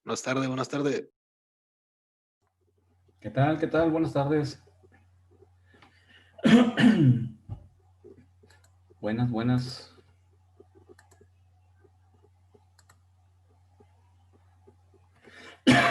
Buenas tardes, buenas tardes. ¿Qué tal? ¿Qué tal? Buenas tardes. Buenas, buenas. Bien.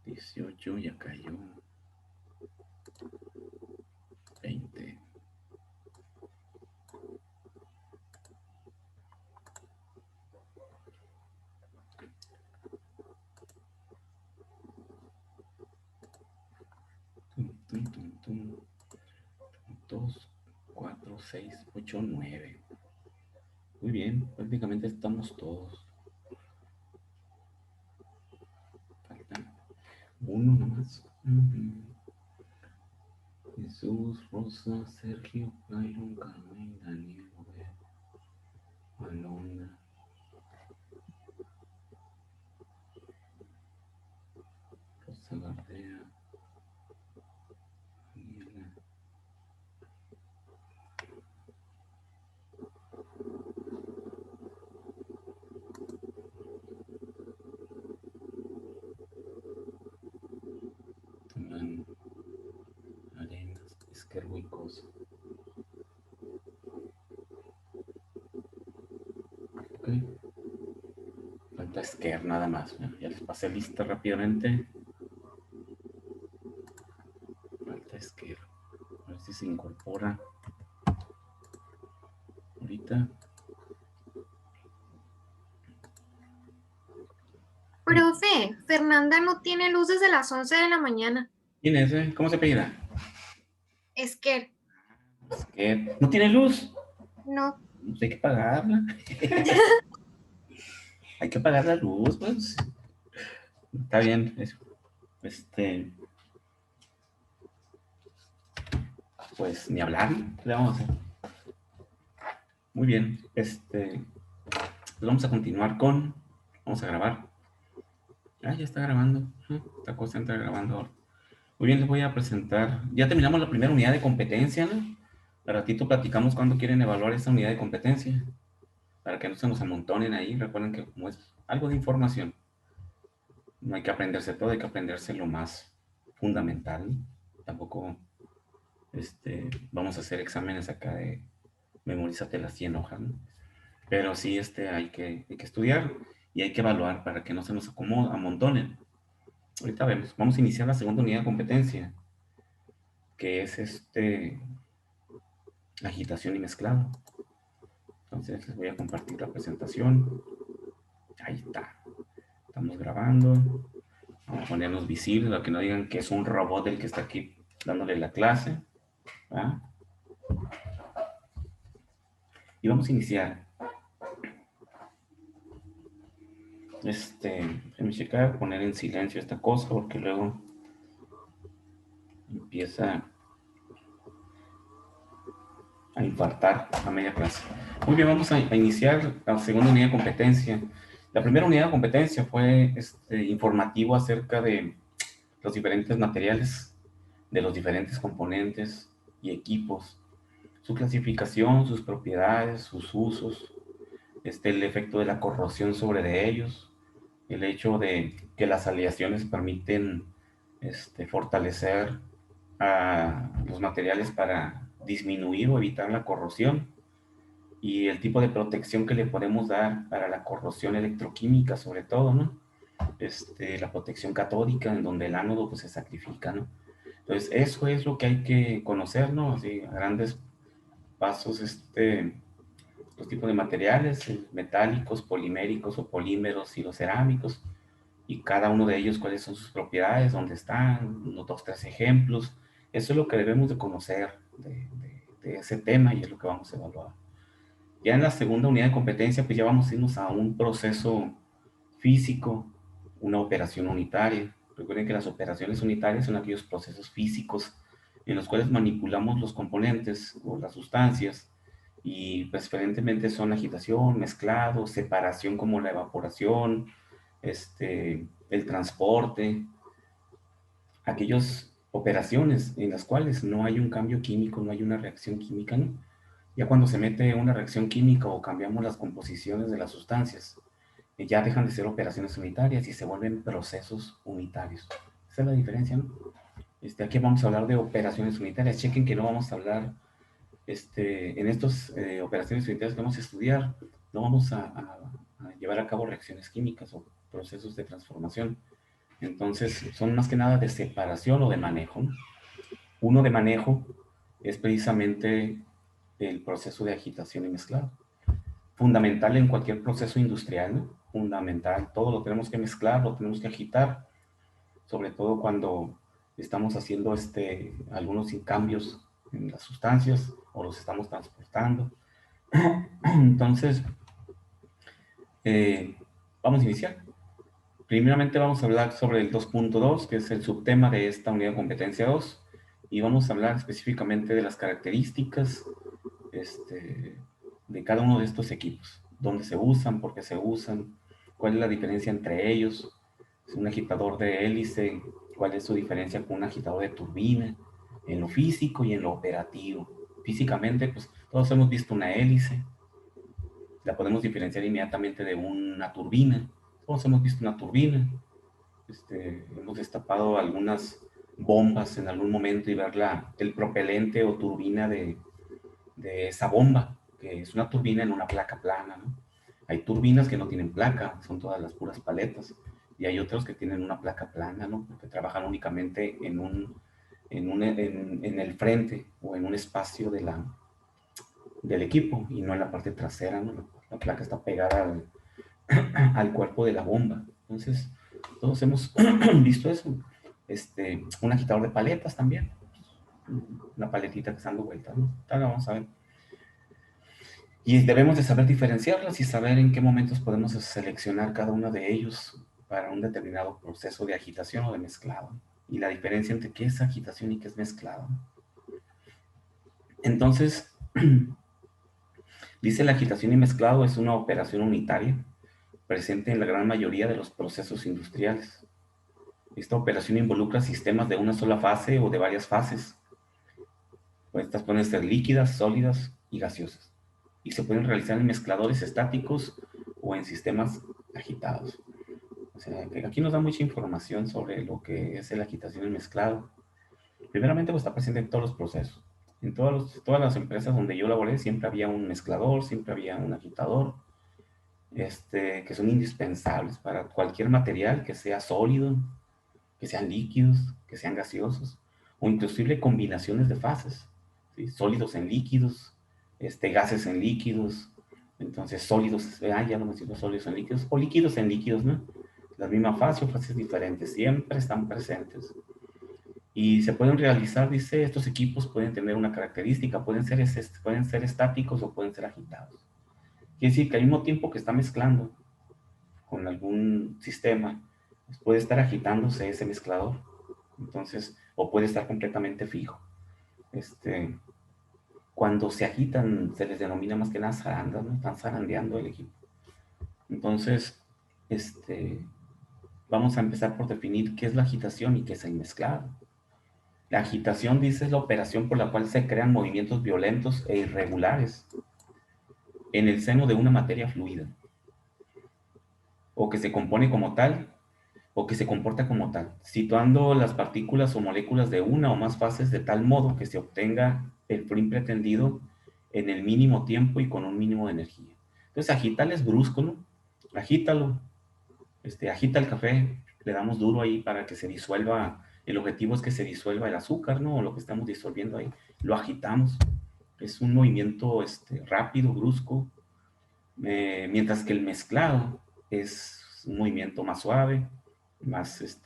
18 ya cayó. 20. Tum, tum, tum. 2, 4, 6, 8, 9. Muy bien, prácticamente estamos todos. Falta uno nomás. Jesús, Rosa, Sergio, Byron, Carmen, Daniel, Robert, Alondra, Rosa Gardea, Daniela. Toman arenas, esquerhuicos. Ok. Falta Esquer nada más. Ya les pasé lista rápidamente. Falta Esquer. A ver si se incorpora ahorita. Profe, Fernanda no tiene luz desde las 11 de la mañana. ¿Quién es? ¿Cómo se apellida? Esquer, Esquer. ¿No tiene luz? no. Pues hay que pagarla. Hay que pagar la luz, pues. Está bien. Pues ni hablar. ¿Qué le vamos a hacer? Muy bien. Pues vamos a continuar con. Vamos a grabar. Ah, ya está grabando. Esta cosa entra grabando ahora. Muy bien, les voy a presentar. Ya terminamos la primera unidad de competencia, ¿no? Al ratito platicamos cuándo quieren evaluar esta unidad de competencia. Para que no se nos amontonen ahí. Recuerden que como es algo de información, no hay que aprenderse todo, hay que aprenderse lo más fundamental. Tampoco vamos a hacer exámenes acá de memorízate las 100 hojas, ¿no? Pero sí hay que estudiar y hay que evaluar para que no se nos amontonen. Ahorita vemos. Vamos a iniciar la segunda unidad de competencia, que es agitación y mezclado. Entonces les voy a compartir la presentación. Ahí está. Estamos grabando. Vamos a ponernos visibles para que no digan que es un robot el que está aquí dándole la clase. ¿Va? Y vamos a iniciar. Déjenme checar, poner en silencio esta cosa porque luego empieza a infartar a media clase. Muy bien, vamos a iniciar la segunda unidad de competencia. La primera unidad de competencia fue informativo acerca de los diferentes materiales, de los diferentes componentes y equipos, su clasificación, sus propiedades, sus usos, el efecto de la corrosión sobre de ellos, el hecho de que las aleaciones permiten fortalecer a los materiales para disminuir o evitar la corrosión y el tipo de protección que le podemos dar para la corrosión electroquímica sobre todo, ¿no? La protección catódica en donde el ánodo pues se sacrifica, ¿no? Entonces eso es lo que hay que conocer, ¿no? Así a grandes pasos, los tipos de materiales, metálicos, poliméricos o polímeros y los cerámicos, y cada uno de ellos cuáles son sus propiedades, dónde están, unos dos, tres ejemplos. Eso es lo que debemos de conocer de ese tema y es lo que vamos a evaluar. Ya en la segunda unidad de competencia, pues ya vamos a irnos a un proceso físico una operación unitaria. Recuerden que las operaciones unitarias son aquellos procesos físicos en los cuales manipulamos los componentes o las sustancias y preferentemente son agitación, mezclado, separación como la evaporación, el transporte, aquellas operaciones en las cuales no hay un cambio químico, no hay una reacción química, ¿no? Ya cuando se mete una reacción química o cambiamos las composiciones de las sustancias, ya dejan de ser operaciones unitarias y se vuelven procesos unitarios. Esa es la diferencia, ¿no? Aquí vamos a hablar de operaciones unitarias. Chequen que no vamos a hablar, en estas operaciones unitarias que vamos a estudiar, no vamos a llevar a cabo reacciones químicas o procesos de transformación. Entonces, son más que nada de separación o de manejo, ¿no? Uno de manejo es precisamente el proceso de agitación y mezclado. Fundamental en cualquier proceso industrial, ¿no? Fundamental. Todo lo tenemos que mezclar, lo tenemos que agitar, sobre todo cuando estamos haciendo algunos cambios en las sustancias o los estamos transportando. Entonces, vamos a iniciar. Primeramente vamos a hablar sobre el 2.2, que es el subtema de esta unidad de competencia 2, y vamos a hablar específicamente de las características de cada uno de estos equipos, dónde se usan, por qué se usan, cuál es la diferencia entre ellos, es un agitador de hélice, cuál es su diferencia con un agitador de turbina, en lo físico y en lo operativo. Físicamente, pues todos hemos visto una hélice, la podemos diferenciar inmediatamente de una turbina. Todos hemos visto una turbina, hemos destapado algunas bombas en algún momento y ver el propelente o turbina de esa bomba, que es una turbina en una placa plana, ¿no? Hay turbinas que no tienen placa, son todas las puras paletas, y hay otros que tienen una placa plana, ¿no? Porque trabajan únicamente en el frente o en un espacio del equipo y no en la parte trasera, ¿no? La placa está pegada al cuerpo de la bomba. Entonces, todos hemos visto eso. Un agitador de paletas también, una paletita que está dando vueltas, ¿no? Ahora vamos a ver. Y debemos de saber diferenciarlas y saber en qué momentos podemos seleccionar cada uno de ellos para un determinado proceso de agitación o de mezclado. Y la diferencia entre qué es agitación y qué es mezclado. Entonces, dice la agitación y mezclado es una operación unitaria presente en la gran mayoría de los procesos industriales. Esta operación involucra sistemas de una sola fase o de varias fases. Estas pueden ser líquidas, sólidas y gaseosas. Y se pueden realizar en mezcladores estáticos o en sistemas agitados. O sea, que aquí nos da mucha información sobre lo que es la agitación y el mezclado. Primeramente, pues está presente en todos los procesos. En todas las empresas donde yo laboré siempre había un mezclador, siempre había un agitador, que son indispensables para cualquier material que sea sólido, que sean líquidos, que sean gaseosos, o inclusive combinaciones de fases, ¿sí? Sólidos en líquidos, gases en líquidos, entonces sólidos, ya lo mencioné, sólidos en líquidos, o líquidos en líquidos, ¿no? La misma fase o fases diferentes, siempre están presentes. Y se pueden realizar, dice, estos equipos pueden tener una característica, pueden ser estáticos o pueden ser agitados. Quiere decir que al mismo tiempo que está mezclando con algún sistema, pues puede estar agitándose ese mezclador, entonces, o puede estar completamente fijo. Cuando se agitan, se les denomina más que nada zarandas, ¿no? Están zarandeando el equipo. Entonces, vamos a empezar por definir qué es la agitación y qué es el mezclado. La agitación, dice, es la operación por la cual se crean movimientos violentos e irregulares en el seno de una materia fluida, o que se compone como tal, o que se comporta como tal, situando las partículas o moléculas de una o más fases de tal modo que se obtenga el fin pretendido en el mínimo tiempo y con un mínimo de energía. Entonces, agitar es brusco, ¿no? Agítalo, agita el café, le damos duro ahí para que se disuelva. El objetivo es que se disuelva el azúcar, ¿no? O lo que estamos disolviendo ahí. Lo agitamos. Es un movimiento rápido, brusco, mientras que el mezclado es un movimiento más suave, más,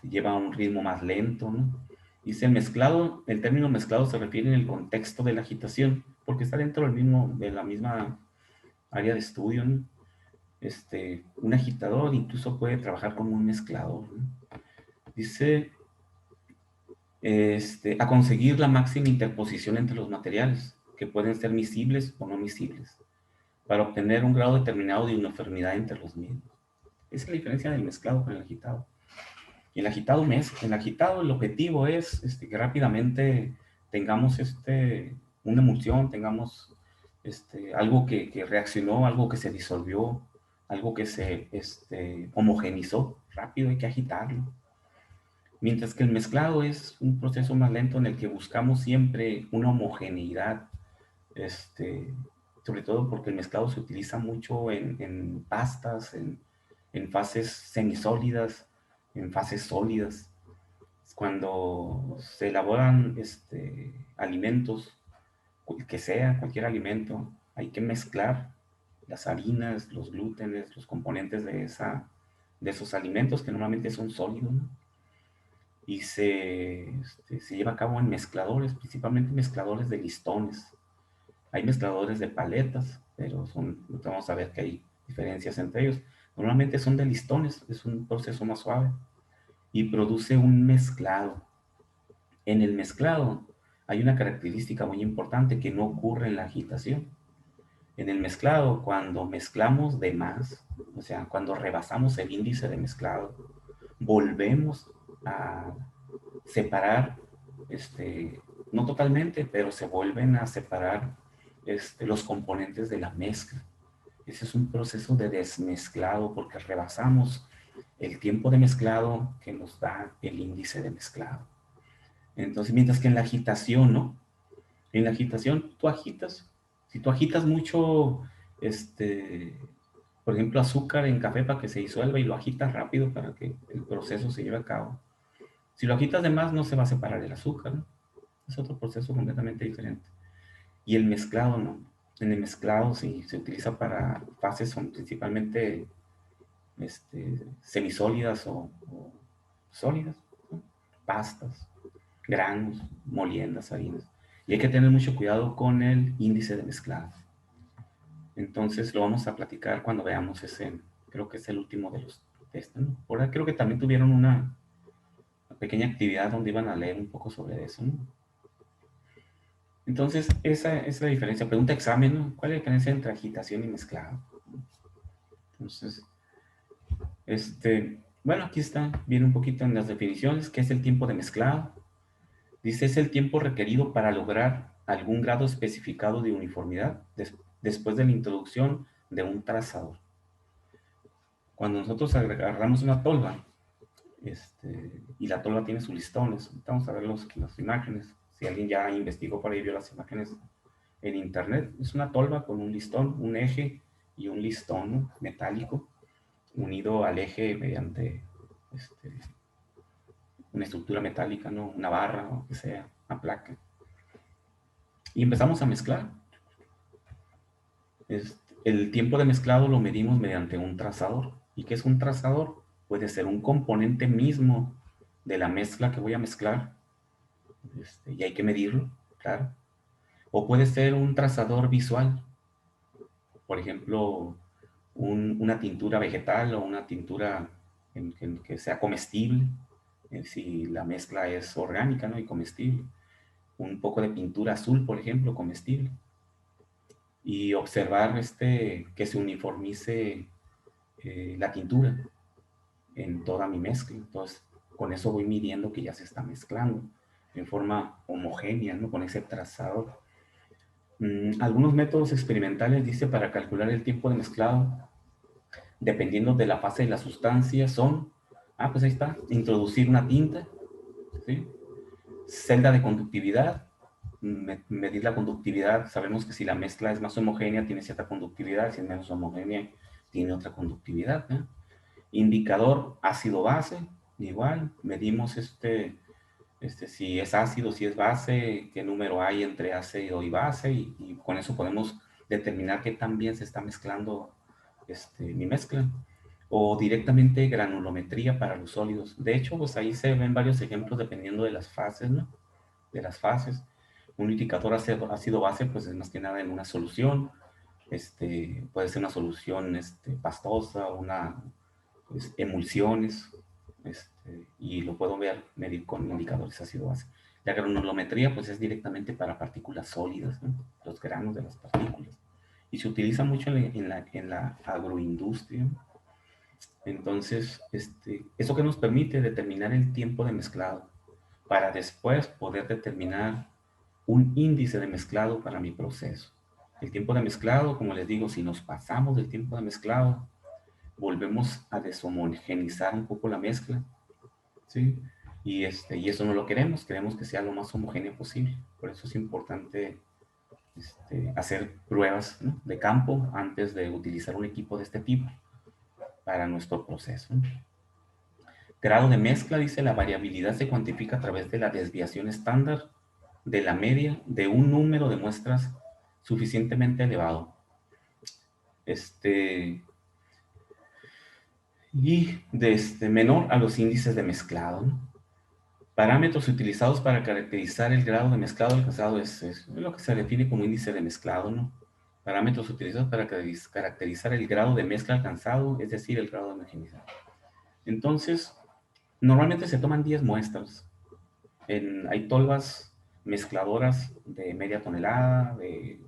lleva un ritmo más lento, ¿no? Dice el mezclado, el término mezclado se refiere en el contexto de la agitación, porque está dentro de la misma área de estudio, ¿no? un agitador incluso puede trabajar como un mezclador, ¿no? Dice, a conseguir la máxima interposición entre los materiales, que pueden ser miscibles o no miscibles, para obtener un grado determinado de uniformidad entre los mismos. Esa es la diferencia del mezclado con el agitado. Y el agitado el objetivo es que rápidamente tengamos una emulsión, tengamos algo que reaccionó, algo que se disolvió, algo que se homogenizó. Rápido hay que agitarlo. Mientras que el mezclado es un proceso más lento en el que buscamos siempre una homogeneidad, este, sobre todo porque el mezclado se utiliza mucho en pastas, en fases semisólidas, en fases sólidas. Cuando se elaboran alimentos, que sea cualquier alimento, hay que mezclar las harinas, los glútenes, los componentes de esos alimentos que normalmente son sólidos, ¿no? Y se lleva a cabo en mezcladores, principalmente mezcladores de listones. Hay mezcladores de paletas, pero vamos a ver que hay diferencias entre ellos. Normalmente son de listones, es un proceso más suave y produce un mezclado. En el mezclado hay una característica muy importante que no ocurre en la agitación. En el mezclado, cuando mezclamos de más, o sea, cuando rebasamos el índice de mezclado, volvemos a separar, no totalmente, pero se vuelven a separar los componentes de la mezcla. Ese es un proceso de desmezclado porque rebasamos el tiempo de mezclado que nos da el índice de mezclado. Entonces, mientras que en la agitación, ¿no? En la agitación tú agitas. Si tú agitas mucho, por ejemplo, azúcar en café para que se disuelva y lo agitas rápido para que el proceso se lleve a cabo. Si lo agitas de más, no se va a separar el azúcar, ¿no? Es otro proceso completamente diferente. Y el mezclado, ¿no? En el mezclado sí, se utiliza para fases, son principalmente semisólidas o sólidas, ¿no? Pastas, granos, moliendas, harinas. Y hay que tener mucho cuidado con el índice de mezclado. Entonces lo vamos a platicar cuando veamos creo que es el último de los test, ¿no? Por ahí creo que también tuvieron una pequeña actividad donde iban a leer un poco sobre eso, ¿no? Entonces, esa es la diferencia. Pregunta examen, ¿no? ¿Cuál es la diferencia entre agitación y mezclado? Entonces, bueno, aquí está, viene un poquito en las definiciones, ¿qué es el tiempo de mezclado? Dice, es el tiempo requerido para lograr algún grado especificado de uniformidad después de la introducción de un trazador. Cuando nosotros agarramos una tolva, y la tolva tiene sus listones, vamos a ver las imágenes. Si alguien ya investigó por ahí, vio las imágenes en internet, es una tolva con un listón, un eje y un listón, ¿no? Metálico, unido al eje mediante una estructura metálica, ¿no? Una barra o que sea, una placa. Y empezamos a mezclar. El tiempo de mezclado lo medimos mediante un trazador. ¿Y qué es un trazador? Puede ser un componente mismo de la mezcla que voy a mezclar, y hay que medirlo, claro. O puede ser un trazador visual, por ejemplo, una tintura vegetal o una tintura que sea comestible, si la mezcla es orgánica, ¿no? Y comestible. Un poco de pintura azul, por ejemplo, comestible. Y observar que se uniformice la tintura en toda mi mezcla. Entonces, con eso voy midiendo que ya se está mezclando en forma homogénea, ¿no? Con ese trazador. Algunos métodos experimentales, dice, para calcular el tiempo de mezclado, dependiendo de la fase de la sustancia, son, pues ahí está, introducir una tinta, ¿sí? Celda de conductividad, medir la conductividad. Sabemos que si la mezcla es más homogénea, tiene cierta conductividad, si es menos homogénea, tiene otra conductividad, ¿eh? Indicador ácido-base, igual, medimos si es ácido, si es base, qué número hay entre ácido y base, y con eso podemos determinar qué tan bien se está mezclando mi mezcla. O directamente granulometría para los sólidos. De hecho, pues ahí se ven varios ejemplos dependiendo de las fases, ¿no? De las fases. Un indicador ácido-base, pues es más que nada en una solución. Puede ser una solución pastosa, pues, emulsiones, y lo puedo medir con indicadores ácido-base. La granulometría pues es directamente para partículas sólidas, ¿no? Los granos de las partículas. Y se utiliza mucho en la agroindustria. Entonces, eso que nos permite determinar el tiempo de mezclado para después poder determinar un índice de mezclado para mi proceso. El tiempo de mezclado, como les digo, si nos pasamos del tiempo de mezclado, volvemos a deshomogeneizar un poco la mezcla, ¿sí? Y eso no lo queremos que sea lo más homogéneo posible. Por eso es importante hacer pruebas, ¿no?, de campo antes de utilizar un equipo de este tipo para nuestro proceso. Grado de mezcla, dice, la variabilidad se cuantifica a través de la desviación estándar de la media de un número de muestras suficientemente elevado. Y menor a los índices de mezclado, ¿no? Parámetros utilizados para caracterizar el grado de mezclado alcanzado es lo que se define como índice de mezclado, ¿no? Parámetros utilizados para caracterizar el grado de mezcla alcanzado, es decir, el grado de homogeneidad. Entonces, normalmente se toman 10 muestras. Hay tolvas mezcladoras de media tonelada, de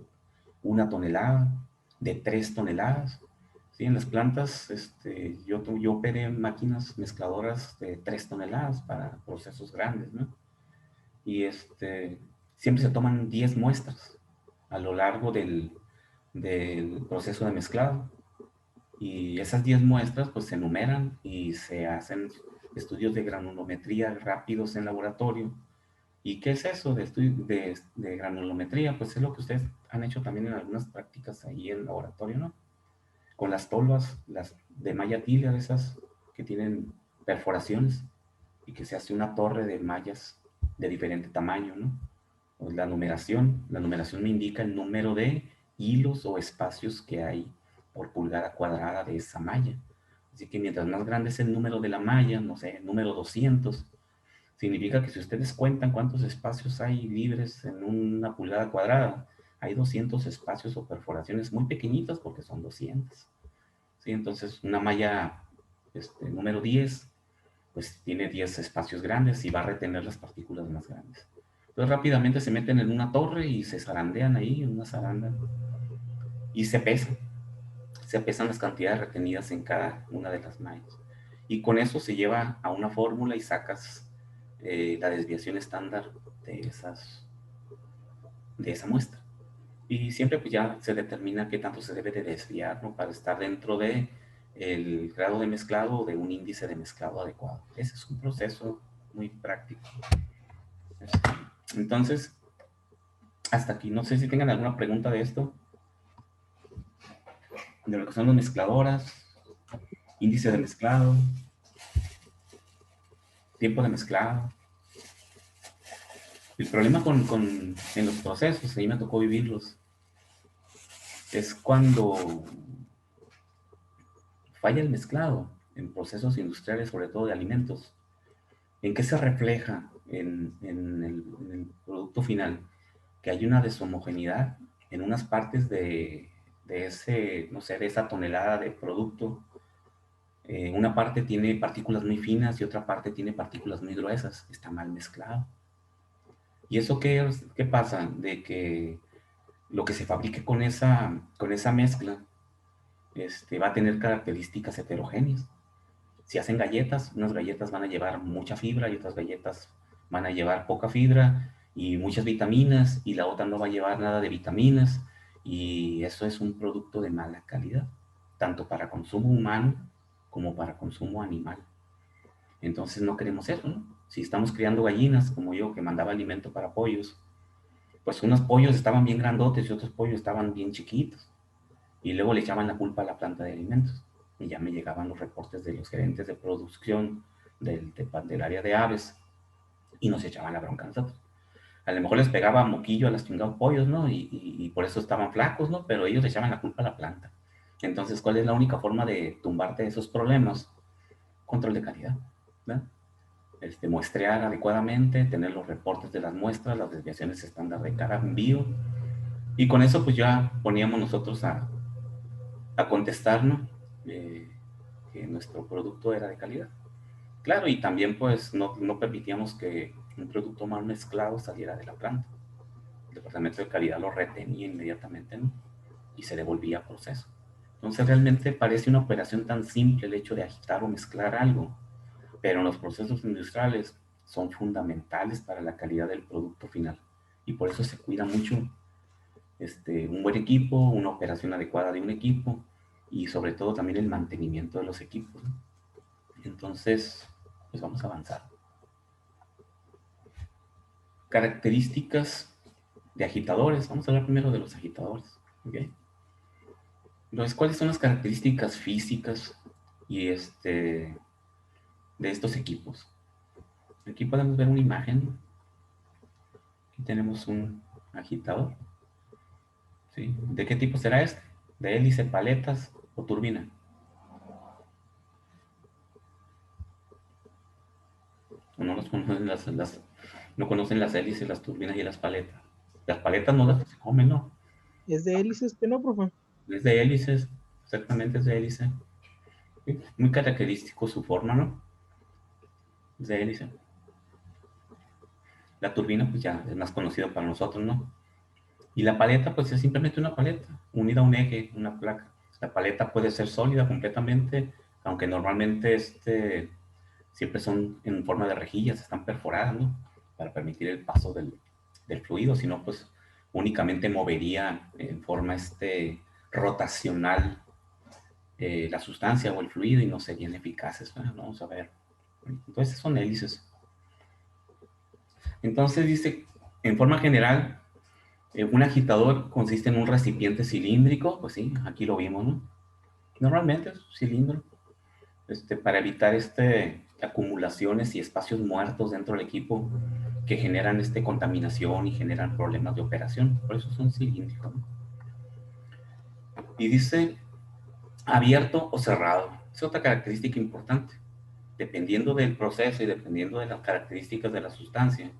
1 tonelada, de 3 toneladas. ¿Sí? En las plantas, yo operé máquinas mezcladoras de 3 toneladas para procesos grandes, ¿no? Y siempre se toman 10 muestras a lo largo del proceso de mezclado. Y esas 10 muestras pues se enumeran y se hacen estudios de granulometría rápidos en laboratorio. ¿Y qué es eso de granulometría? Pues es lo que ustedes han hecho también en algunas prácticas ahí en el laboratorio, ¿no? Con las tolvas, las de malla tila, esas que tienen perforaciones y que se hace una torre de mallas de diferente tamaño, ¿no? Pues la numeración me indica el número de hilos o espacios que hay por pulgada cuadrada de esa malla. Así que mientras más grande es el número de la malla, no sé, el número 200, significa que si ustedes cuentan cuántos espacios hay libres en una pulgada cuadrada, hay 200 espacios o perforaciones muy pequeñitas porque son 200. ¿Sí? Entonces, una malla número 10, pues tiene 10 espacios grandes y va a retener las partículas más grandes. Entonces, rápidamente se meten en una torre y se zarandean ahí en una zaranda y se pesan. Se pesan las cantidades retenidas en cada una de las mallas. Y con eso se lleva a una fórmula y sacas la desviación estándar de, de esa muestra. Y siempre pues ya se determina qué tanto se debe de desviar, ¿no?, para estar dentro de el grado de mezclado o de un índice de mezclado adecuado. Ese es un proceso muy práctico. Entonces, hasta aquí. No sé si tengan alguna pregunta de esto, de lo que son las mezcladoras, índice de mezclado, tiempo de mezclado. El problema en los procesos, a mí me tocó vivirlos, es cuando falla el mezclado en procesos industriales, sobre todo de alimentos. ¿En qué se refleja en el producto final? Que hay una deshomogeneidad en unas partes no sé, de esa tonelada de producto. Una parte tiene partículas muy finas y otra parte tiene partículas muy gruesas. Está mal mezclado. ¿Y eso qué pasa? De que lo que se fabrique con esa mezcla va a tener características heterogéneas. Si hacen galletas, unas galletas van a llevar mucha fibra y otras galletas van a llevar poca fibra y muchas vitaminas, y la otra no va a llevar nada de vitaminas, y eso es un producto de mala calidad, tanto para consumo humano como para consumo animal. Entonces no queremos eso, ¿no? Si estamos criando gallinas, como yo, que mandaba alimento para pollos, pues unos pollos estaban bien grandotes y otros pollos estaban bien chiquitos. Y luego le echaban la culpa a la planta de alimentos. Y ya me llegaban los reportes de los gerentes de producción del área de aves y nos echaban la bronca a nosotros. A lo mejor les pegaba moquillo a los chingados pollos, ¿no? Y por eso estaban flacos, ¿no? Pero ellos le echaban la culpa a la planta. Entonces, ¿cuál es la única forma de tumbarte de esos problemas? Control de calidad, ¿verdad? Muestrear adecuadamente, tener los reportes de las muestras, las desviaciones estándar de cada envío, Y con eso pues ya poníamos nosotros a contestarnos que nuestro producto era de calidad. Claro, y también pues no permitíamos que un producto mal mezclado saliera de la planta. El departamento de calidad lo retenía inmediatamente, ¿no? Y se devolvía a proceso. Entonces realmente parece una operación tan simple el hecho de agitar o mezclar algo, pero los procesos industriales son fundamentales para la calidad del producto final. Y por eso se cuida mucho un buen equipo, una operación adecuada de un equipo y sobre todo también el mantenimiento de los equipos, ¿no? Entonces, pues vamos a avanzar. Características de agitadores. Vamos a hablar primero de los agitadores. ¿Okay? Entonces, ¿cuáles son las características físicas y de estos equipos? Aquí podemos ver una imagen. Aquí tenemos un agitador. ¿Sí? ¿De qué tipo será este? ¿De hélice, paletas o turbina? ¿O no los conocen no conocen las hélices, las turbinas y las paletas? Las paletas no las que se comen, ¿no? Es de hélices, que no, profe. Es de hélices, exactamente es de hélice. ¿Sí? Muy característico su forma, ¿no? Es de hélice. La turbina, pues ya es más conocido para nosotros, ¿no? Y la paleta, pues es simplemente una paleta, unida a un eje, una placa. La paleta puede ser sólida completamente, aunque normalmente siempre son en forma de rejillas, están perforadas, ¿no? Para permitir el paso del fluido, si no, pues únicamente movería en forma rotacional la sustancia o el fluido y no serían eficaces, ¿no? Vamos a ver. Entonces son hélices. Entonces dice, en forma general, un agitador consiste en un recipiente cilíndrico, pues sí, aquí lo vimos, ¿no? Normalmente es cilindro, para evitar acumulaciones y espacios muertos dentro del equipo que generan contaminación y generan problemas de operación. Por eso son cilíndricos, ¿no? Y dice abierto o cerrado. Es otra característica importante. Dependiendo del proceso y dependiendo de las características de la sustancia,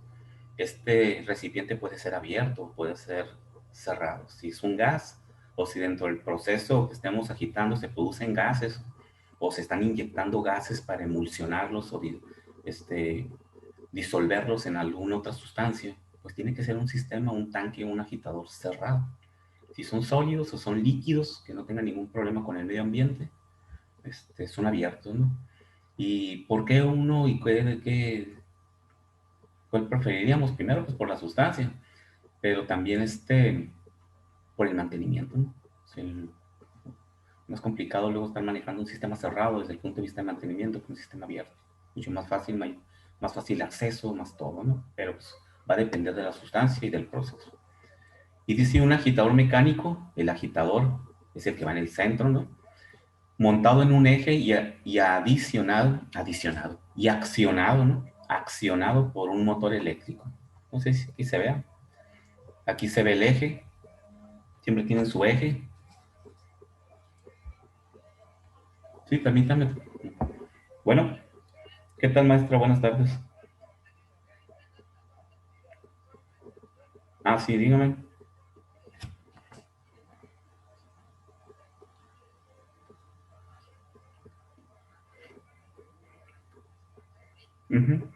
este recipiente puede ser abierto, puede ser cerrado. Si es un gas o si dentro del proceso que estemos agitando se producen gases o se están inyectando gases para emulsionarlos o disolverlos en alguna otra sustancia, pues tiene que ser un sistema, un tanque, un agitador cerrado. Si son sólidos o son líquidos que no tengan ningún problema con el medio ambiente, son abiertos, ¿no? ¿Y por qué uno y cuál preferiríamos? Primero, pues por la sustancia, pero también por el mantenimiento, ¿no? Es más complicado luego estar manejando un sistema cerrado desde el punto de vista de mantenimiento que un sistema abierto. Mucho más fácil, más fácil acceso, más todo, ¿no? Pero pues, va a depender de la sustancia y del proceso. Y dice un agitador mecánico, el agitador es el que va en el centro, ¿no? Montado en un eje y y accionado, ¿no? Accionado por un motor eléctrico. No sé si aquí se vea. Aquí se ve el eje, siempre tienen su eje. Sí, permítame. Bueno, ¿qué tal, maestra? Buenas tardes. Ah, sí, dígame. Ujú.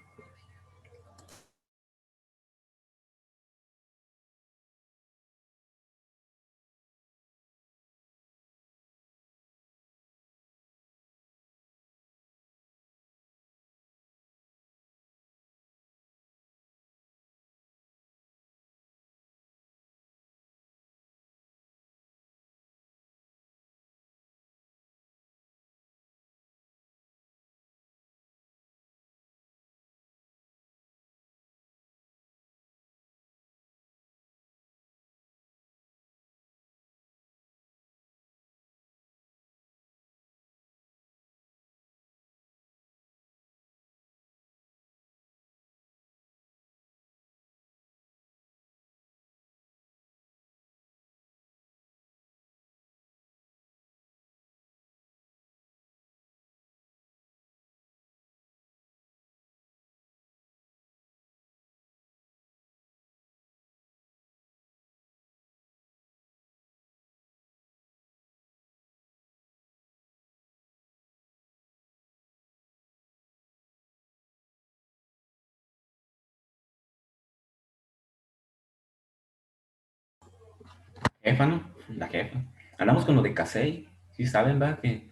Jefa, ¿no? La jefa. Andamos con lo de Casey. Sí saben, ¿verdad? Que,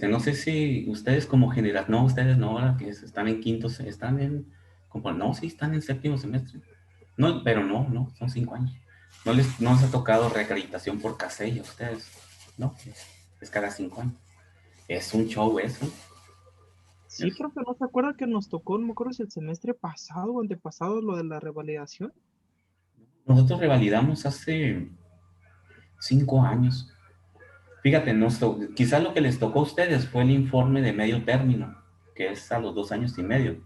no sé si ustedes como generación, no, ustedes no, ahora que están en quinto, están en, como, no, sí, están en séptimo semestre. No, pero no, no, son 5 años. No les ha tocado reacreditación por Casey a ustedes, ¿no? Es cada 5 años. Es un show eso. Sí, Es- profe, ¿no se acuerda que nos tocó, no me acuerdo si el semestre pasado o antepasado, lo de la revalidación? Nosotros revalidamos hace 5 años. Fíjate, quizás lo que les tocó a ustedes fue el informe de medio término, que es a los 2 años y medio,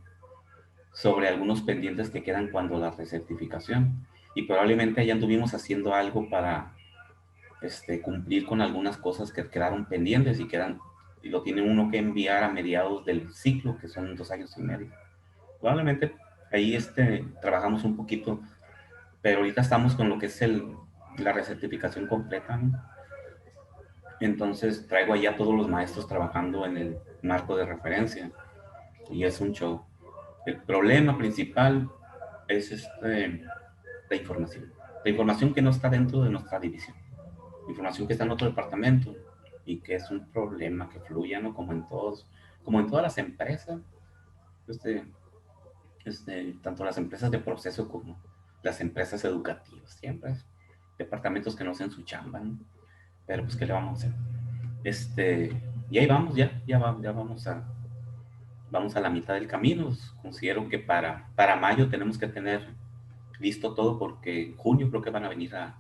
sobre algunos pendientes que quedan cuando la recertificación. Y probablemente ya anduvimos haciendo algo para cumplir con algunas cosas que quedaron pendientes y lo tiene uno que enviar a mediados del ciclo, que son 2 años y medio. Probablemente ahí trabajamos un poquito, pero ahorita estamos con lo que es la recertificación completa, ¿no? Entonces traigo allá a todos los maestros trabajando en el marco de referencia y es un show. El problema principal es la información. La información que no está dentro de nuestra división. La información que está en otro departamento y que es un problema que fluya, ¿no? Como en todas las empresas, este, tanto las empresas de proceso como las empresas educativas, siempre es departamentos que no hacen su chamba, ¿no? Pero pues, ¿qué le vamos a hacer? Y ahí vamos, ya vamos a la mitad del camino. Considero que para mayo tenemos que tener listo todo porque en junio creo que van a venir a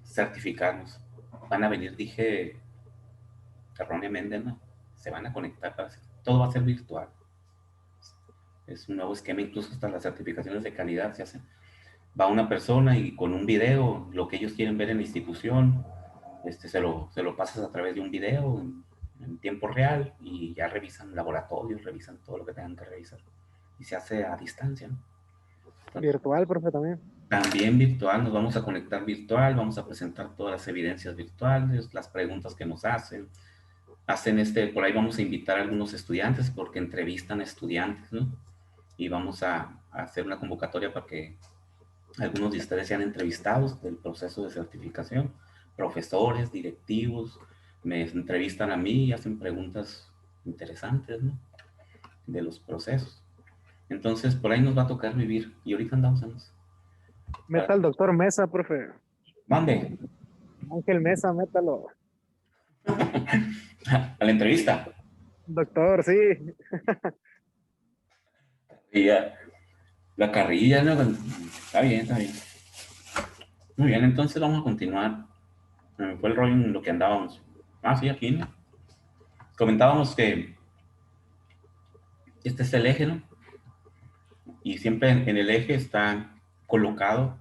certificarnos. Van a venir, dije erróneamente, ¿no? Se van a conectar todo va a ser virtual. Es un nuevo esquema, incluso hasta las certificaciones de calidad se hacen. Va una persona y con un video, lo que ellos quieren ver en la institución, se lo pasas a través de un video en tiempo real y ya revisan laboratorios, revisan todo lo que tengan que revisar. Y se hace a distancia, ¿no? Virtual, profe, también. También virtual, nos vamos a conectar virtual, vamos a presentar todas las evidencias virtuales, las preguntas que nos hacen. Por ahí vamos a invitar a algunos estudiantes porque entrevistan a estudiantes, ¿no? Y vamos a hacer una convocatoria para que algunos de ustedes sean entrevistados del proceso de certificación, profesores, directivos, me entrevistan a mí y hacen preguntas interesantes, ¿no? De los procesos. Entonces, por ahí nos va a tocar vivir y ahorita andamos en eso. Meta al doctor Mesa, profe. Mande Ángel Mesa, métalo. a la entrevista. Doctor, sí. Y la carrilla, ¿no? Está bien, está bien. Muy bien, entonces vamos a continuar. Me fue el rollo en lo que andábamos. Sí, aquí, ¿no? Comentábamos que este es el eje, ¿no? Y siempre en el eje está colocado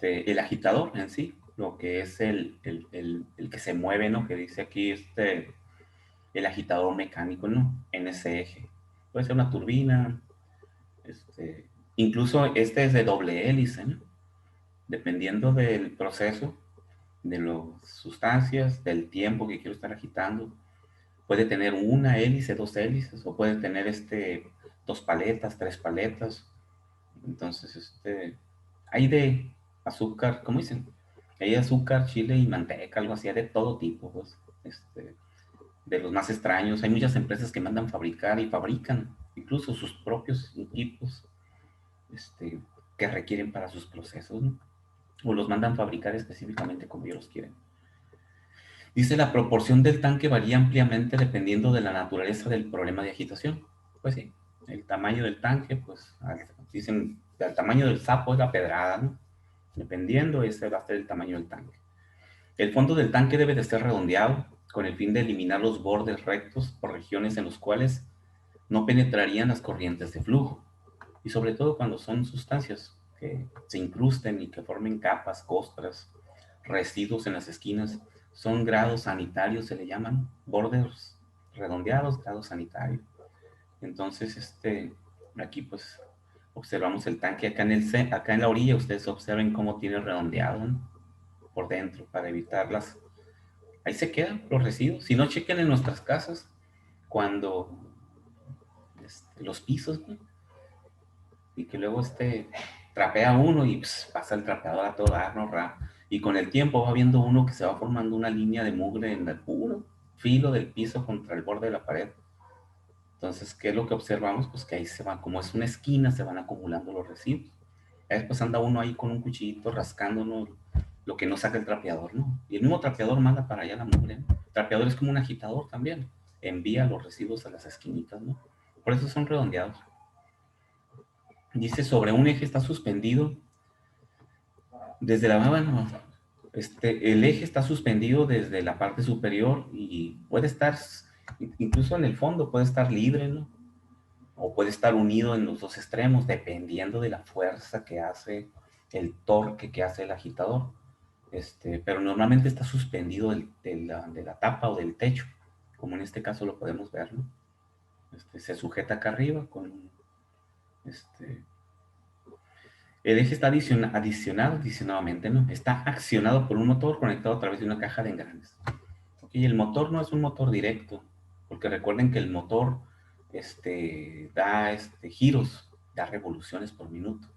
el agitador en sí, lo que es el que se mueve, ¿no? Que dice aquí el agitador mecánico, ¿no? En ese eje. Puede ser una turbina, incluso este es de doble hélice, ¿no? Dependiendo del proceso, de las sustancias, del tiempo que quiero estar agitando, puede tener una hélice, dos hélices, o puede tener 2 paletas, 3 paletas. Entonces, hay de azúcar, ¿cómo dicen? Hay de azúcar, chile y manteca, algo así, hay de todo tipo, pues, de los más extraños. Hay muchas empresas que mandan fabricar y fabrican incluso sus propios equipos, que requieren para sus procesos, ¿no? O los mandan fabricar específicamente como ellos los quieren. Dice, la proporción del tanque varía ampliamente dependiendo de la naturaleza del problema de agitación. Pues sí, el tamaño del tanque, pues dicen, el tamaño del sapo es la pedrada, ¿no? Dependiendo, ese va a ser el tamaño del tanque. El fondo del tanque debe de ser redondeado con el fin de eliminar los bordes rectos o regiones en los cuales no penetrarían las corrientes de flujo. Y sobre todo cuando son sustancias que se incrusten y que formen capas, costras, residuos en las esquinas, son grados sanitarios, se le llaman, bordes redondeados, grado sanitario. Entonces, aquí pues observamos el tanque acá en la orilla, ustedes observen cómo tiene redondeado, ¿no? Por dentro para evitarlas. Ahí se quedan los residuos. Si no, chequen en nuestras casas cuando los pisos, ¿no? Y que luego trapea uno y pasa el trapeador a todo dar, ¿no? Y con el tiempo va viendo uno que se va formando una línea de mugre en el puro filo del piso contra el borde de la pared. Entonces, ¿qué es lo que observamos? Pues que ahí se van, como es una esquina, se van acumulando los residuos. Y después anda uno ahí con un cuchillito rascándonos lo que no saca el trapeador, ¿no? Y el mismo trapeador manda para allá la mugre, ¿no? El trapeador es como un agitador también. Envía los residuos a las esquinitas, ¿no? Por eso son redondeados. Dice, sobre un eje está suspendido desde la bueno, el eje está suspendido desde la parte superior y puede estar, incluso en el fondo, puede estar libre, ¿no? O puede estar unido en los dos extremos, dependiendo de la fuerza que hace, el torque que hace el agitador. Pero normalmente está suspendido de la tapa o del techo, como en este caso lo podemos ver, ¿no? Se sujeta acá arriba con el eje está adicionadamente, ¿no? Está accionado por un motor conectado a través de una caja de engranes. Y el motor no es un motor directo, porque recuerden que el motor da giros, da revoluciones por minuto,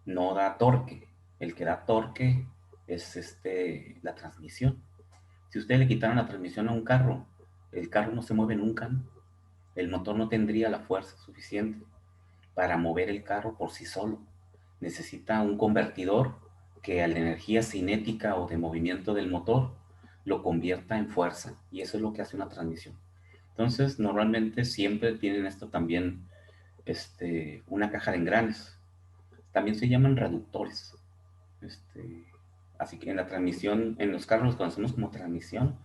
no da torque. El que da torque es la transmisión. Si ustedes le quitaran la transmisión a un carro, el carro no se mueve nunca, ¿no? El motor no tendría la fuerza suficiente para mover el carro por sí solo. Necesita un convertidor que a la energía cinética o de movimiento del motor lo convierta en fuerza, y eso es lo que hace una transmisión. Entonces, normalmente siempre tienen esto también, una caja de engranes. También se llaman reductores. Así que en la transmisión, en los carros los conocemos como transmisión,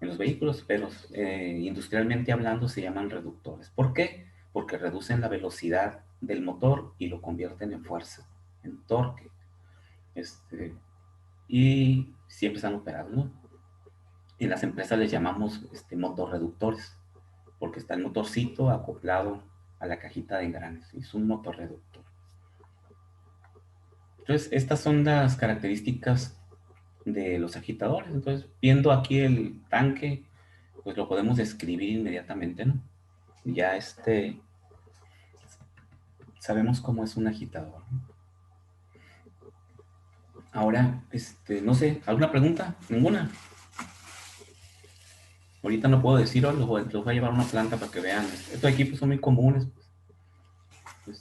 en los vehículos, pero industrialmente hablando se llaman reductores. ¿Por qué? Porque reducen la velocidad del motor y lo convierten en fuerza, en torque. Y siempre están operados, ¿no? En las empresas les llamamos motorreductores, porque está el motorcito acoplado a la cajita de engranes. Es un motorreductor. Entonces, estas son las características de los agitadores. Entonces, viendo aquí el tanque, pues lo podemos describir inmediatamente, ¿no? Ya sabemos cómo es un agitador, ¿no? Ahora, no sé, ¿alguna pregunta? ¿Ninguna? Ahorita no puedo decir, los voy a llevar a una planta para que vean. Estos equipos son muy comunes.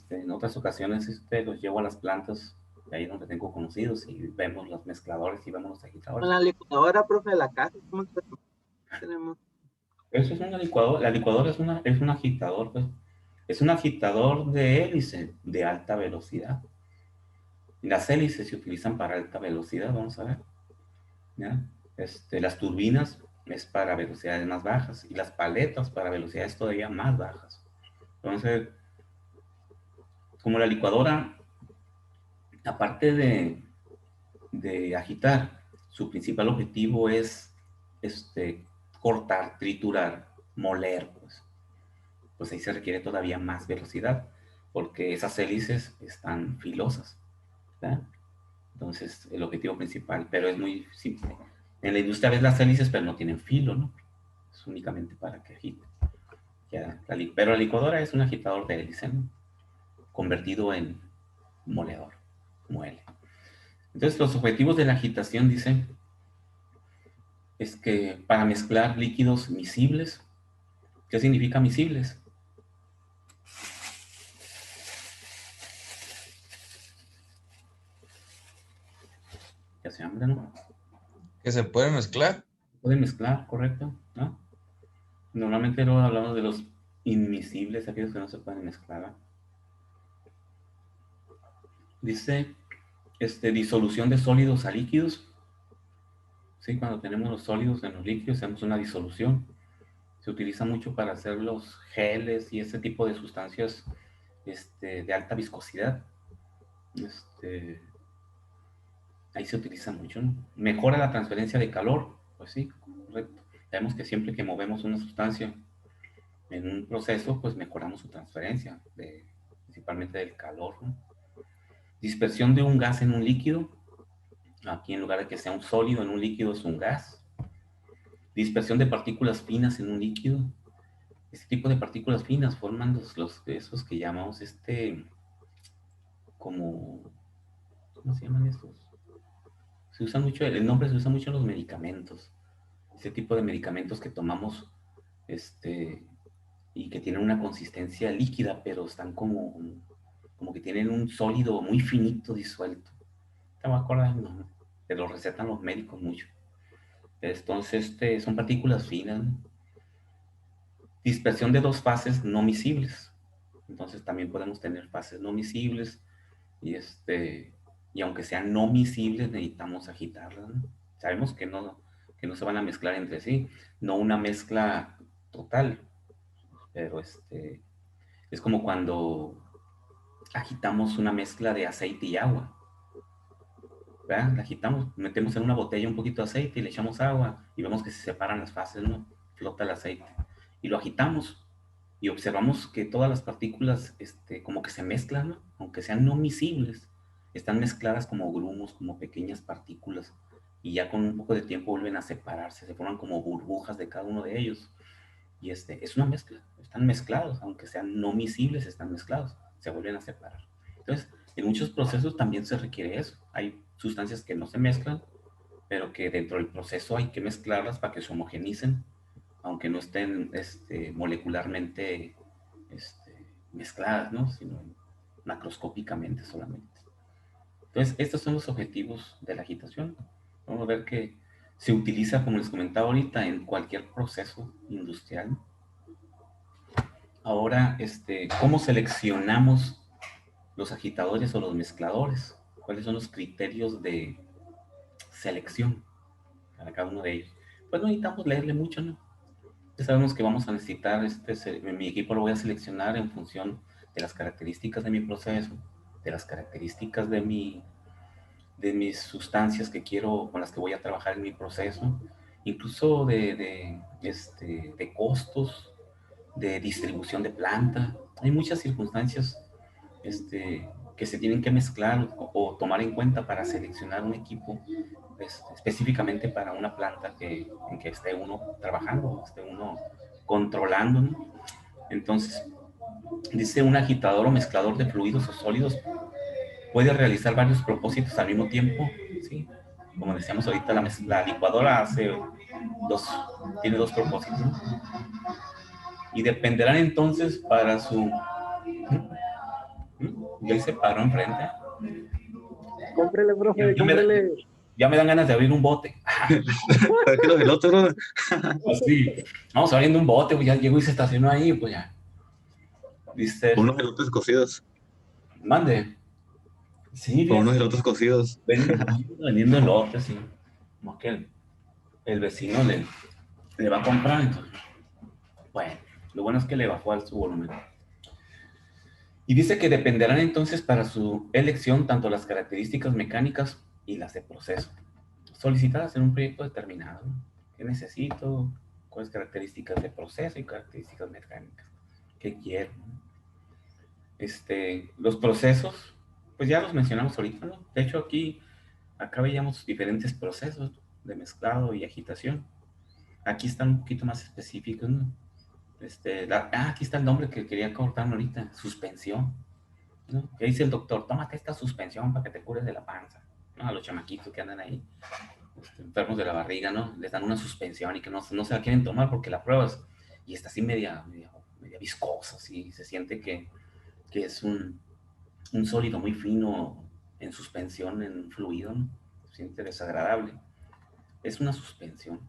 En otras ocasiones los llevo a las plantas, ahí donde tengo conocidos, y vemos los mezcladores y vemos los agitadores. Con la licuadora, profe, de la casa, ¿cómo tenemos? Eso es una licuadora. La licuadora es un agitador, pues. Es un agitador de hélice de alta velocidad. Las hélices se utilizan para alta velocidad, vamos a ver, ¿ya? Las turbinas es para velocidades más bajas y las paletas para velocidades todavía más bajas. Entonces, como la licuadora, aparte de agitar, su principal objetivo es cortar, triturar, moler, pues ahí se requiere todavía más velocidad, porque esas hélices están filosas, ¿verdad? Entonces, el objetivo principal, pero es muy simple. En la industria ves las hélices, pero no tienen filo, ¿no? Es únicamente para que agite. Pero la licuadora es un agitador de hélice, ¿no? Convertido en moledor, muele. Entonces, los objetivos de la agitación, dice, es que para mezclar líquidos miscibles. ¿Qué significa miscibles? Ya se hambre, ¿no? ¿Que se puede mezclar? Pueden mezclar, correcto, ¿no? Normalmente luego hablamos de los inmiscibles, aquellos que no se pueden mezclar, ¿no? Dice, disolución de sólidos a líquidos. Sí, cuando tenemos los sólidos en los líquidos, hacemos una disolución. Se utiliza mucho para hacer los geles y ese tipo de sustancias de alta viscosidad. Ahí se utiliza mucho, ¿no? Mejora la transferencia de calor, pues sí, correcto. Sabemos que siempre que movemos una sustancia en un proceso, pues mejoramos su transferencia, principalmente del calor, ¿no? Dispersión de un gas en un líquido. Aquí, en lugar de que sea un sólido, en un líquido es un gas. Dispersión de partículas finas en un líquido. Este tipo de partículas finas forman esos que llamamos como, ¿cómo se llaman estos? Se usa mucho, el nombre se usa mucho en los medicamentos. Ese tipo de medicamentos que tomamos, y que tienen una consistencia líquida, pero están como que tienen un sólido muy finito disuelto. Te voy a acordar, no, te lo recetan los médicos mucho. Entonces, son partículas finas, ¿no? Dispersión de dos fases no miscibles. Entonces también podemos tener fases no miscibles y, y aunque sean no miscibles necesitamos agitarlas, ¿no? Sabemos que no se van a mezclar entre sí, no una mezcla total, pero es como cuando agitamos una mezcla de aceite y agua, ¿verdad? La agitamos, metemos en una botella un poquito de aceite y le echamos agua y vemos que se separan las fases, ¿no? Flota el aceite y lo agitamos y observamos que todas las partículas, como que se mezclan, ¿no? Aunque sean no miscibles, están mezcladas como grumos, como pequeñas partículas, y ya con un poco de tiempo vuelven a separarse, se forman como burbujas de cada uno de ellos, y es una mezcla, están mezclados, aunque sean no miscibles, están mezclados, se vuelven a separar. Entonces, en muchos procesos también se requiere eso, hay sustancias que no se mezclan, pero que dentro del proceso hay que mezclarlas para que se homogenicen, aunque no estén molecularmente mezcladas, ¿no? Sino macroscópicamente solamente. Entonces, estos son los objetivos de la agitación. Vamos a ver que se utiliza, como les comentaba ahorita, en cualquier proceso industrial. Ahora, ¿cómo seleccionamos los agitadores o los mezcladores? ¿Cuáles son los criterios de selección para cada uno de ellos? Pues no necesitamos leerle mucho, ¿no? Ya sabemos que vamos a necesitar, mi equipo lo voy a seleccionar en función de las características de mi proceso, de las características de mis sustancias que quiero, con las que voy a trabajar en mi proceso, incluso de costos, de distribución de planta. Hay muchas circunstancias que se tienen que mezclar o tomar en cuenta para seleccionar un equipo específicamente para una planta en que esté uno trabajando, esté uno controlando, ¿no? Entonces, dice un agitador o mezclador de fluidos o sólidos puede realizar varios propósitos al mismo tiempo, ¿sí? Como decíamos ahorita, la licuadora tiene dos propósitos, ¿no? Y dependerán entonces para su... Ya se paró enfrente. Cómprele, profe, Ya me, cómprele. ya me dan ganas de abrir un bote. ¿Para qué los elotes, no? Así, vamos abriendo un bote, pues ya llegó y se estacionó ahí, pues ya. Dice, Unos elotes cocidos. mande. Sí, Con bien. unos elotes cocidos. Vendiendo elotes, sí. Como que el vecino le va a comprar, entonces. Bueno, lo bueno es que le bajó al su volumen. Y dice que dependerán entonces para su elección tanto las características mecánicas y las de proceso, solicitadas en un proyecto determinado. ¿Qué necesito? ¿Cuáles características de proceso y características mecánicas? ¿Qué quiero? Los procesos, pues ya los mencionamos ahorita, ¿no? De hecho, acá veíamos diferentes procesos de mezclado y agitación. Aquí están un poquito más específicos, ¿no? Aquí está el nombre que quería cortar ahorita, suspensión, ¿no? Que dice el doctor, tómate esta suspensión para que te cures de la panza, ¿no? A los chamaquitos que andan ahí, enfermos de la barriga, ¿no? Les dan una suspensión y que no se la quieren tomar porque la pruebas y está así media viscosa, así, se siente que es un sólido muy fino en suspensión, en fluido, ¿no? Se siente desagradable. Es una suspensión.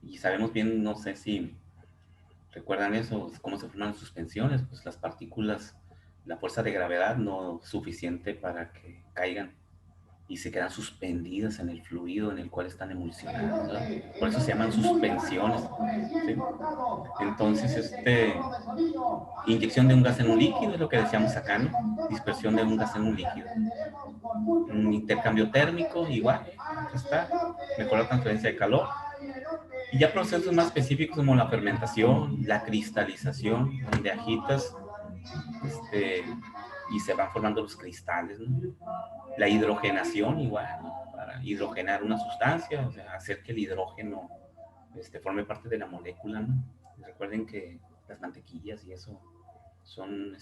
Y sabemos bien, no sé si recuerdan eso, cómo se forman las suspensiones, pues las partículas, la fuerza de gravedad no es suficiente para que caigan y se quedan suspendidas en el fluido en el cual están emulsionadas, ¿verdad? Por eso se llaman suspensiones, ¿sí? Entonces, inyección de un gas en un líquido es lo que decíamos acá, ¿no? Dispersión de un gas en un líquido. Un intercambio térmico, igual, acá está, mejor la transferencia de calor. Y ya procesos más específicos como la fermentación, la cristalización, donde agitas y se van formando los cristales, ¿no? La hidrogenación, igual, ¿no? Para hidrogenar una sustancia, o sea, hacer que el hidrógeno forme parte de la molécula, ¿no? Y recuerden que las mantequillas y eso son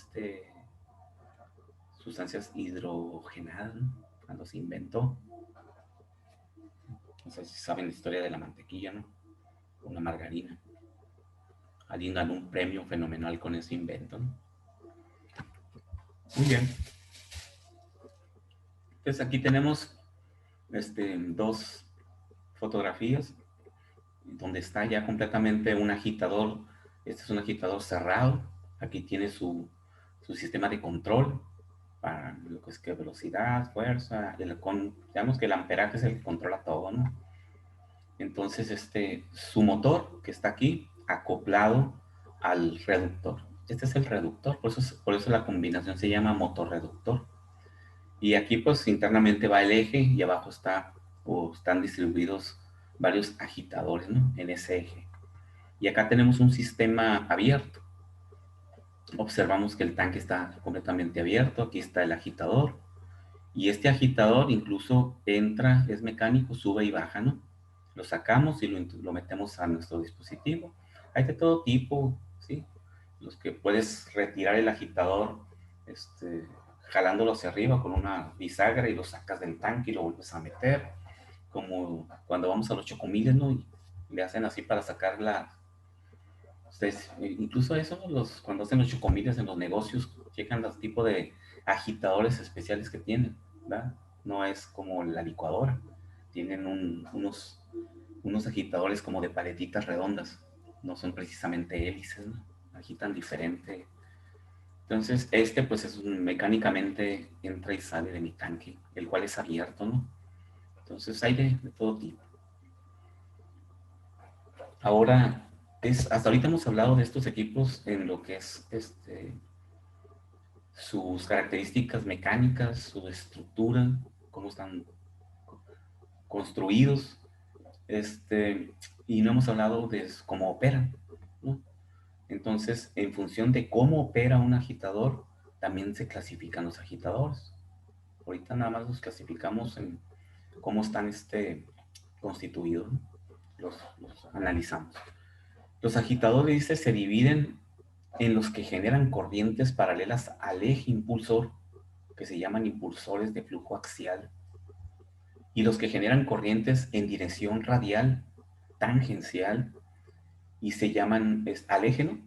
sustancias hidrogenadas, ¿no? Cuando se inventó. No sé si saben la historia de la mantequilla, ¿no? Con la margarina. Alguien ganó un premio fenomenal con ese invento, ¿no? Muy bien. Entonces aquí tenemos dos fotografías donde está ya completamente un agitador. Este es un agitador cerrado. Aquí tiene su sistema de control para lo que es que velocidad, fuerza, digamos que el amperaje es el que controla todo, ¿no? Entonces, su motor que está aquí acoplado al reductor. Este es el reductor, por eso la combinación se llama motor reductor. Y aquí pues internamente va el eje y abajo están distribuidos varios agitadores, ¿no? En ese eje. Y acá tenemos un sistema abierto. Observamos que el tanque está completamente abierto. Aquí está el agitador. Y este agitador incluso entra, es mecánico, sube y baja, ¿no? Lo sacamos y lo metemos a nuestro dispositivo. Hay de todo tipo, ¿sí? Los que puedes retirar el agitador, jalándolo hacia arriba con una bisagra y lo sacas del tanque y lo vuelves a meter. Como cuando vamos a los chocomiles, ¿no? Y le hacen así para sacar Ustedes, incluso eso, cuando hacen los chocomiles en los negocios, checan los tipos de agitadores especiales que tienen, ¿verdad? No es como la licuadora. Tienen unos agitadores como de paletitas redondas. No son precisamente hélices, ¿no? Agitan diferente. Entonces, pues mecánicamente entra y sale de mi tanque, el cual es abierto, ¿no? Entonces, hay de todo tipo. Ahora, hasta ahorita hemos hablado de estos equipos en lo que es sus características mecánicas, su estructura, cómo están construidos, y no hemos hablado de cómo operan, ¿no? Entonces, en función de cómo opera un agitador, también se clasifican los agitadores. Ahorita nada más los clasificamos en cómo están constituidos, ¿no? Los analizamos. Los agitadores, dice, se dividen en los que generan corrientes paralelas al eje impulsor, que se llaman impulsores de flujo axial, y los que generan corrientes en dirección radial, tangencial, y se llaman al eje, ¿no?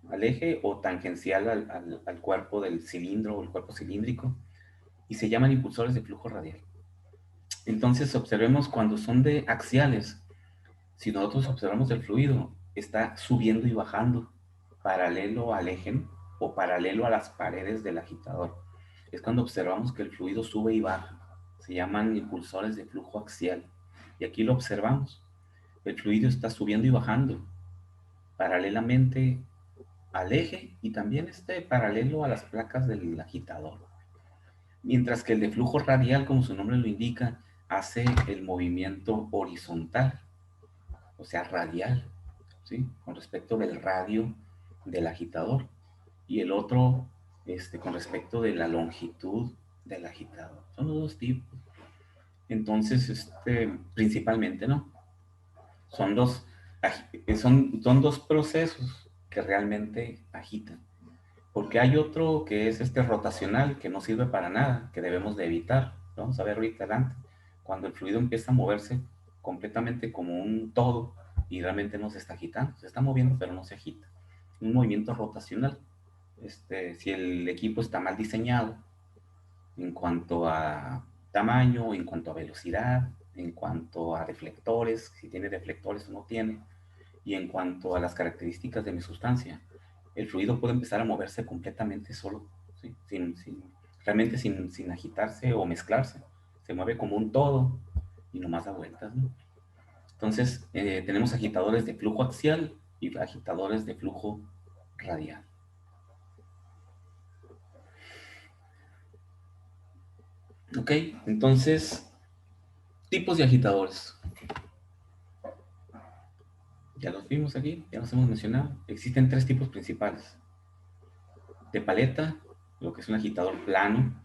Al eje o tangencial al cuerpo del cilindro o el cuerpo cilíndrico, y se llaman impulsores de flujo radial. Entonces, observemos cuando son de axiales, si nosotros observamos el fluido, está subiendo y bajando paralelo al eje, ¿no? O paralelo a las paredes del agitador. Es cuando observamos que el fluido sube y baja. Se llaman impulsores de flujo axial. Y aquí lo observamos. El fluido está subiendo y bajando paralelamente al eje y también paralelo a las placas del agitador. Mientras que el de flujo radial, como su nombre lo indica, hace el movimiento horizontal, o sea, radial, ¿sí? Con respecto del radio del agitador. Y el otro, con respecto de la longitud del agitador. Son los dos tipos. Entonces, principalmente, ¿no? Son son dos procesos que realmente agitan. Porque hay otro que es rotacional, que no sirve para nada, que debemos de evitar. Lo vamos a ver ahorita adelante. Cuando el fluido empieza a moverse completamente como un todo y realmente no se está agitando. Se está moviendo, pero no se agita. Un movimiento rotacional. Si el equipo está mal diseñado en cuanto a tamaño, en cuanto a velocidad, en cuanto a deflectores, si tiene deflectores o no tiene, y en cuanto a las características de mi sustancia, el fluido puede empezar a moverse completamente solo, ¿sí? Realmente sin agitarse o mezclarse. Se mueve como un todo y nomás da vueltas, ¿no? Entonces, tenemos agitadores de flujo axial y agitadores de flujo radial. Ok, entonces, tipos de agitadores. Ya los vimos aquí, ya los hemos mencionado. Existen tres tipos principales. De paleta, lo que es un agitador plano,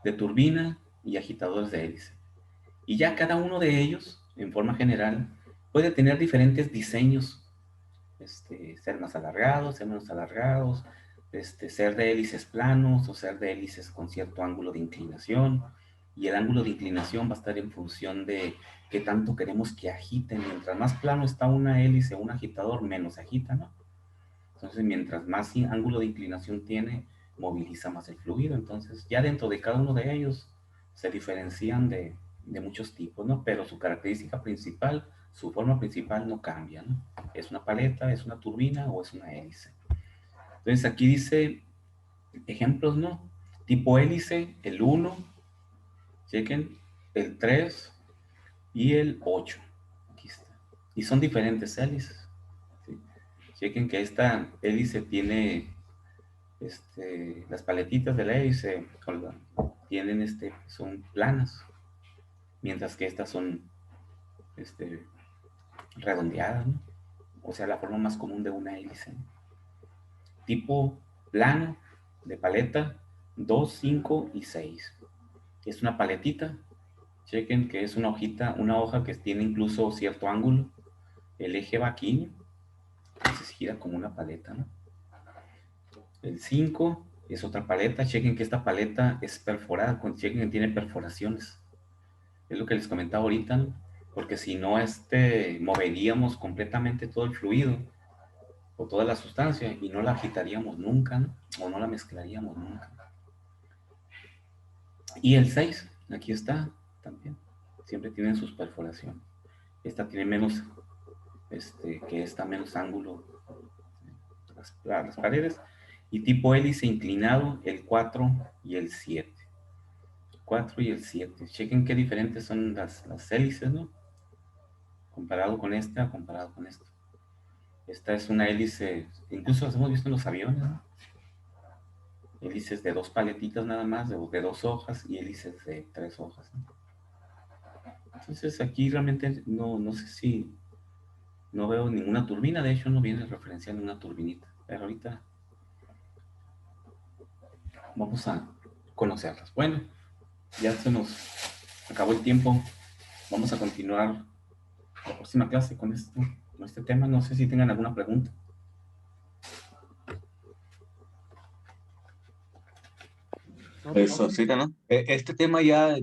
de turbina y agitadores de hélice. Y ya cada uno de ellos, en forma general, puede tener diferentes diseños. Ser más alargados, ser menos alargados, ser de hélices planos o ser de hélices con cierto ángulo de inclinación. y el ángulo de inclinación va a estar en función de qué tanto queremos que agiten. Mientras más plano está una hélice o un agitador, menos agita, ¿no? Entonces, mientras más ángulo de inclinación tiene, moviliza más el fluido. Entonces, ya dentro de cada uno de ellos se diferencian de muchos tipos, ¿no? Pero su característica principal, su forma principal no cambia, ¿no? Es una paleta, es una turbina o es una hélice. Entonces, aquí dice ejemplos, ¿no? Tipo hélice, el 1, chequen, el 3 y el 8. Aquí está. Y son diferentes hélices. ¿Sí? Chequen que esta hélice tiene las paletitas de la hélice tienen son planas, mientras que estas son redondeadas, ¿no? O sea, la forma más común de una hélice, ¿no? Tipo plano de paleta 2, 5 y 6. Es una paletita. Chequen que es una hojita, una hoja que tiene incluso cierto ángulo. El eje va aquí, se gira como una paleta, ¿no? El 5 es otra paleta. Chequen que esta paleta es perforada. Chequen que tiene perforaciones. Es lo que les comentaba ahorita, ¿no? Porque si no, moveríamos completamente todo el fluido o toda la sustancia y no la agitaríamos nunca, ¿no? O no la mezclaríamos nunca. Y el 6, aquí está también. Siempre tienen sus perforaciones. Esta tiene menos, que está menos ángulo las paredes. Y tipo hélice inclinado, el 4 y el 7. 4 y el 7. Chequen qué diferentes son las hélices, ¿no? Comparado con esta, comparado con esto. Esta es una hélice, incluso las hemos visto en los aviones, ¿no? Hélices de 2 paletitas nada más, de 2 hojas, y hélices de 3 hojas, ¿no? Entonces aquí realmente no sé si no veo ninguna turbina. De hecho no viene referencial en una turbinita, pero ahorita vamos a conocerlas. Bueno, ya se nos acabó el tiempo. Vamos a continuar la próxima clase con este tema. No sé si tengan alguna pregunta. Eso, sí, ¿no? Este tema ya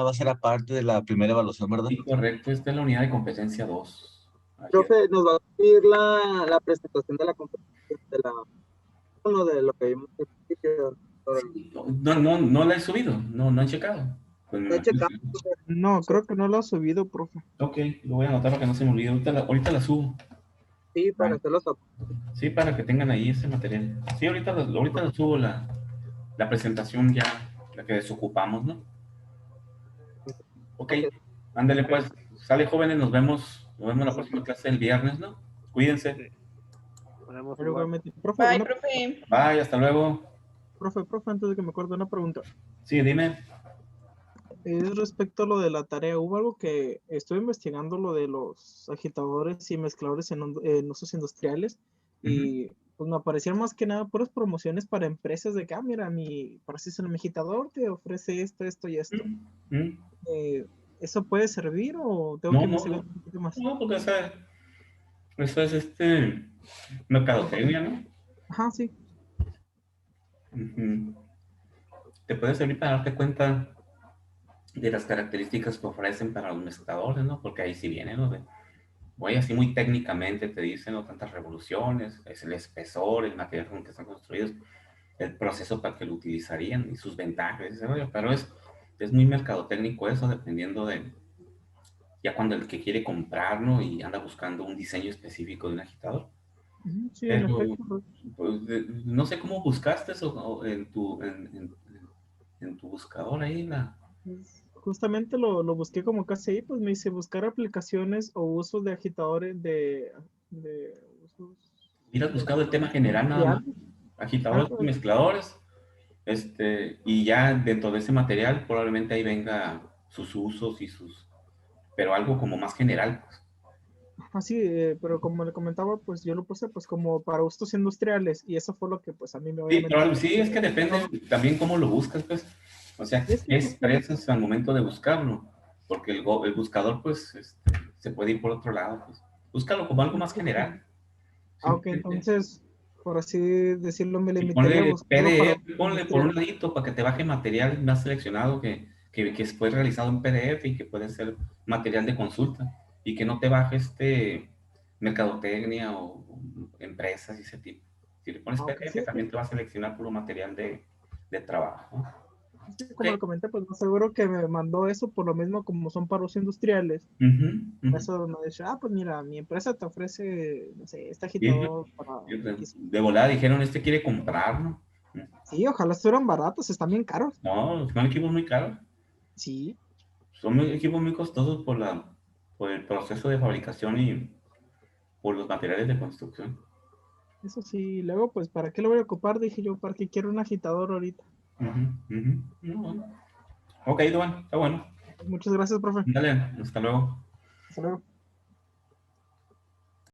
va a ser aparte de la primera evaluación, ¿verdad? Sí, correcto. Esta es la unidad de competencia 2. Profe, nos va a subir la presentación de la competencia, de lo que vimos al principio. No la he subido. No han checado. Pues me Está imagino checando. que- No, creo que no lo ha subido, profe. Ok, lo voy a anotar para que no se me olvide. Ahorita la subo. Sí, para Vale. hacer los Sí, para que tengan ahí ese material. Sí, ahorita la subo la presentación ya, la que desocupamos, ¿no? Ok, ándale pues. Sale, jóvenes, nos vemos en la próxima clase el viernes, ¿no? Cuídense. Ponemos Pero igual. igualmente, profe, Bye, profe. Bye, hasta luego. profe, antes de que me acuerde una pregunta. Sí, dime. Es respecto a lo de la tarea. Hubo algo que estuve investigando, lo de los agitadores y mezcladores en usos industriales, y pues me aparecieron más que nada puras promociones para empresas de que, mira, para hacer un agitador te ofrece esto y esto. ¿Mm? ¿Eso puede servir o tengo No, que no, investigar no. un poquito más? No, porque eso es mercadotecnia, ¿no? Ajá, sí. Ujú. Te puede servir para darte cuenta de las características que ofrecen para los mezcladores, ¿no? Porque ahí sí viene, ¿no? Voy así muy técnicamente, te dicen, ¿no? Tantas revoluciones, es el espesor, el material con que están construidos, el proceso para que lo utilizarían y sus ventajas, ese rollo. Pero es muy mercadotécnico eso, dependiendo de, ya cuando el que quiere comprar, ¿no? Y anda buscando un diseño específico de un agitador. Ujú, sí, en Pero, efecto. pues, no sé cómo buscaste eso en tu buscador ahí, Justamente lo busqué como casi ahí, pues me dice buscar aplicaciones o usos de agitadores de usos hubieras buscado el tema general nada más, industriales. agitadores y Pues, mezcladores, y ya dentro de ese material probablemente ahí venga sus usos pero algo como más general, pues. así, pero como le comentaba, pues yo lo puse pues como para usos industriales y eso fue lo que pues a mí me Sí, obviamente pero sí, es que depende también cómo lo buscas, pues, o sea, es qué que expresas al momento de buscarlo, porque el buscador, pues, se puede ir por otro lado, pues, búscalo como algo más general. ok, Simplemente. entonces, por así decirlo, me Y limitaría a ponle buscarlo para PDF, usos ponle por un industriales. ladito para que te baje material más seleccionado que que fue realizado en PDF y que puede ser material de consulta y que no te baje mercadotecnia o empresas y ese tipo. Si le pones Ah, ok, sí, PDF, también te va a seleccionar puro material de trabajo. sí, Ok. como le comenté, pues más seguro que me mandó eso por lo mismo como son paros industriales. Ujú, ujú. Eso me dice, pues mira, mi empresa te ofrece, no sé, este Y agitador para X. de volada dijeron, quiere comprar, ¿no? Sí, ojalá estuvieran baratos, están bien caros. No, son equipos muy caros. Sí, Son equipos muy costosos por el proceso de fabricación y por los materiales de construcción. eso sí. Luego, pues, ¿para qué lo voy a ocupar? Dije yo, ¿para qué quiero un agitador ahorita? Ujú, ujú. No, bueno. Ok, Duan, está bueno. Muchas gracias, profe. Dale, hasta luego. Hasta luego.